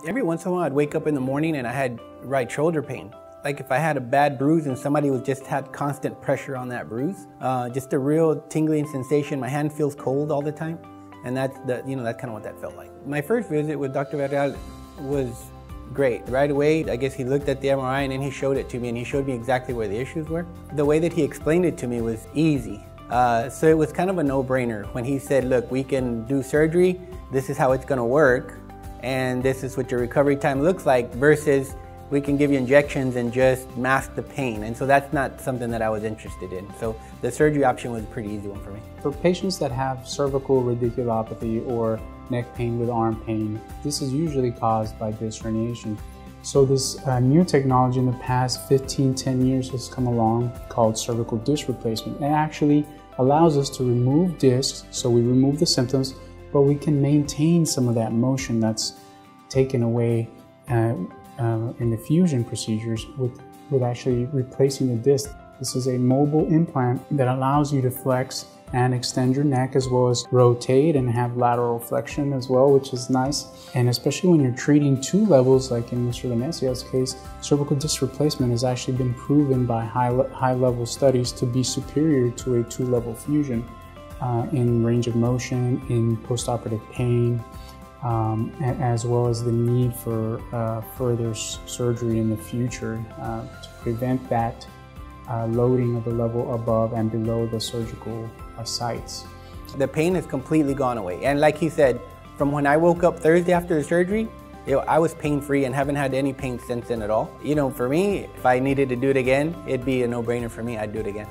Every once in a while I'd wake up in the morning and I had right shoulder pain. Like if I had a bad bruise and somebody just had constant pressure on that bruise, just a real tingling sensation. My hand feels cold all the time, and that's that's kind of what that felt like. My first visit with Dr. Villarreal was great. Right away, I guess he looked at the MRI and then he showed it to me, and he showed me exactly where the issues were. The way that he explained it to me was easy. So it was kind of a no-brainer when he said, look, we can do surgery, this is how it's going to work, and this is what your recovery time looks like, versus we can give you injections and just mask the pain. And so that's not something that I was interested in. So the surgery option was a pretty easy one for me. For patients that have cervical radiculopathy or neck pain with arm pain, this is usually caused by disc herniation. So this new technology in the past 10 years has come along called cervical disc replacement. It actually allows us to remove discs, so we remove the symptoms, but we can maintain some of that motion that's taken away in the fusion procedures with actually replacing the disc. This is a mobile implant that allows you to flex and extend your neck, as well as rotate and have lateral flexion as well, which is nice. And especially when you're treating two levels, like in Mr. Venecia's case, cervical disc replacement has actually been proven by high-level studies to be superior to a two-level fusion in range of motion, in postoperative pain, as well as the need for further surgery in the future to prevent that loading of the level above and below the surgical sites. The pain has completely gone away. And like he said, from when I woke up Thursday after the surgery, I was pain-free and haven't had any pain since then at all. For me, if I needed to do it again, it'd be a no-brainer for me. I'd do it again.